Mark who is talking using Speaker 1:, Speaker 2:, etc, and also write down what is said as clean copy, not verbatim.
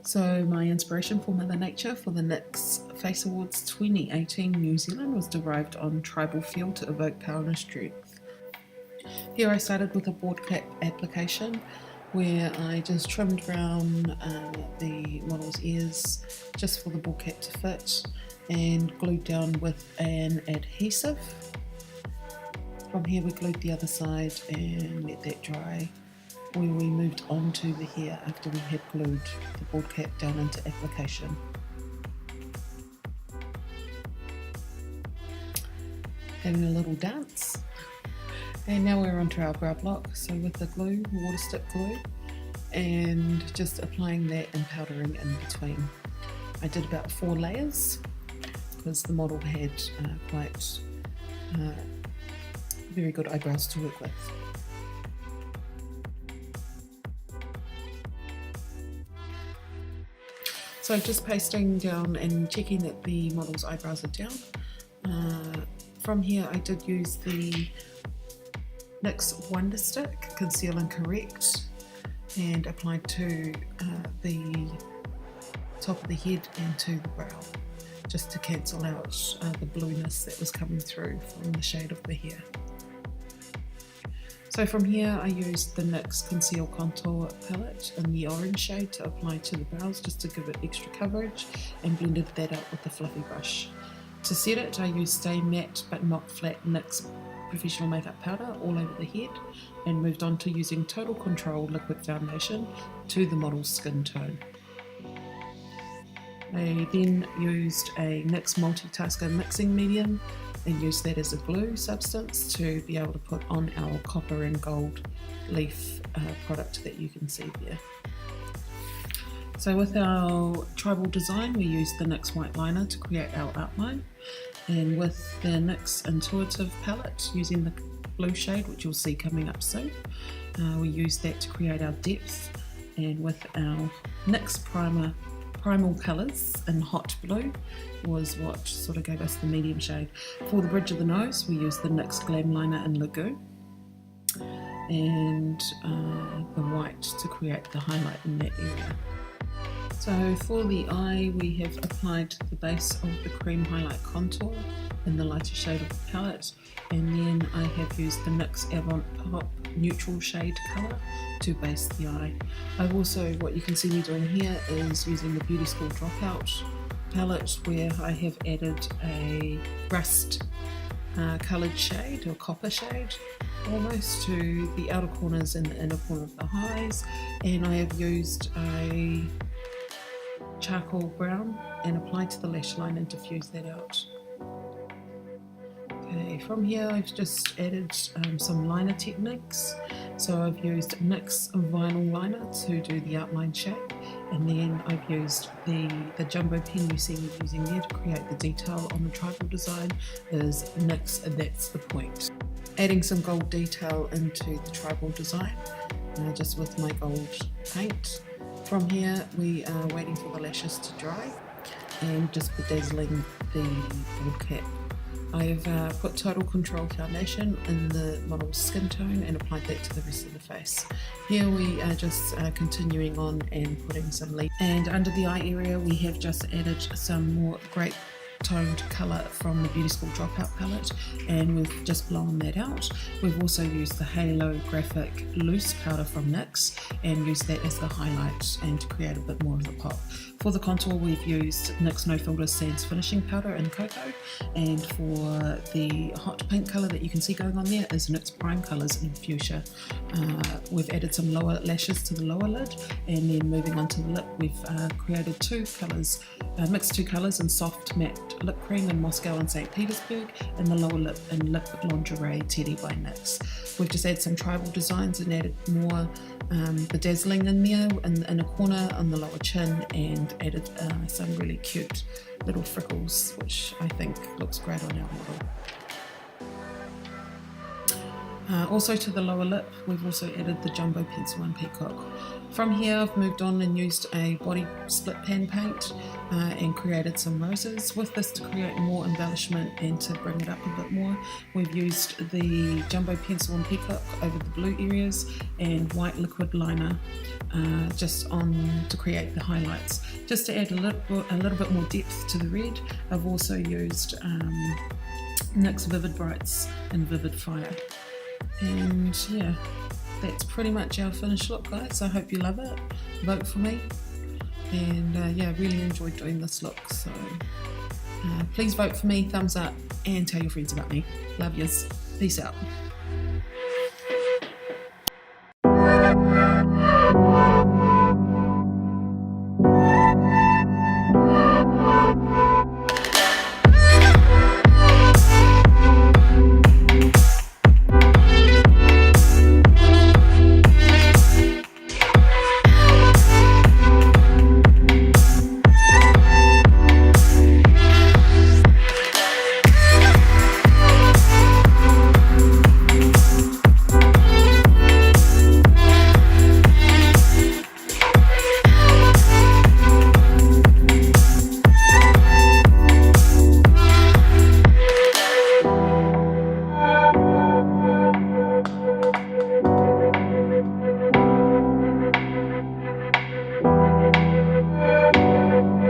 Speaker 1: So my inspiration for Mother Nature for the NYX Face Awards 2018 New Zealand was derived on tribal feel to evoke power and strength. Here I started with a board cap application where I just trimmed around the model's ears just for the board cap to fit and glued down with an adhesive. From here we glued the other side and let that dry, where we moved on to the hair after we had glued the board cap down into application. Having a little dance. And now we're onto our brow block, so with the glue, water stick glue, and just applying that and powdering in between. I did about 4 layers because the model had quite very good eyebrows to work with. So just pasting down and checking that the model's eyebrows are down. From here I did use the NYX Wonder Stick, Conceal and Correct, and applied to the top of the head and to the brow, just to cancel out the blueness that was coming through from the shade of the hair. So from here I used the NYX Conceal Contour palette in the orange shade to apply to the brows just to give it extra coverage, and blended that out with a fluffy brush. To set it I used Stay Matte but Not Flat NYX Professional Makeup Powder all over the head, and moved on to using Total Control Liquid Foundation to the model's skin tone. I then used a NYX Multitasker Mixing Medium and used that as a glue substance to be able to put on our copper and gold leaf product that you can see there. So with our tribal design we used the NYX White Liner to create our outline, and with the NYX Intuitive palette using the blue shade, which you'll see coming up soon, we used that to create our depth, and with our NYX Primal colours in hot blue was what sort of gave us the medium shade. For the bridge of the nose we used the NYX Glam Liner in Lagoon, and the white to create the highlight in that area. So for the eye we have applied the base of the cream highlight contour in the lighter shade of the palette, and then I have used the NYX Avant Pop neutral shade colour to base the eye. I've also, what you can see me doing here is using the Beauty School Dropout palette, where I have added a rust coloured shade, or copper shade almost, to the outer corners and the inner corner of the eyes, and I have used a charcoal brown and applied to the lash line and diffused that out. Okay, from here I've just added some liner techniques. So I've used NYX Vinyl Liner to do the outline shape, and then I've used the jumbo pen you see me using there to create the detail on the tribal design is NYX That's the Point. Adding some gold detail into the tribal design just with my gold paint. From here we are waiting for the lashes to dry and just bedazzling the board cap. I've put Total Control Foundation in the model's skin tone and applied that to the rest of the face. Here we are just continuing on and putting some leaf. And under the eye area we have just added some more grape toned colour from the Beauty School Dropout palette, and we've just blown that out. We've also used the Halo Graphic Loose powder from NYX and used that as the highlight and to create a bit more of the pop. For the contour we've used NYX No Filter Sands Finishing Powder in Cocoa, and for the hot pink colour that you can see going on there is NYX Prime Colours in Fuchsia. We've added some lower lashes to the lower lid, and then moving on to the lip we've created 2 colours, mixed 2 colours in Soft Matte Lip Cream in Moscow and St. Petersburg, and the lower lip in Lip Lingerie Teddy by NYX. We've just added some tribal designs and added more bedazzling in there in a corner on the lower chin, and added some really cute little freckles, which I think looks great on our model. Also to the lower lip, we've also added the Jumbo Pencil and Peacock. From here, I've moved on and used a body split pan paint and created some roses. With this to create more embellishment and to bring it up a bit more, we've used the Jumbo Pencil and Peacock over the blue areas and white liquid liner just on to create the highlights. Just to add a little bit more depth to the red, I've also used NYX Vivid Brights and Vivid Fire. And yeah, that's pretty much our finished look, guys. I hope you love it. Vote for me. And yeah, really enjoyed doing this look. So please vote for me, thumbs up, and tell your friends about me. Love yous. Peace out.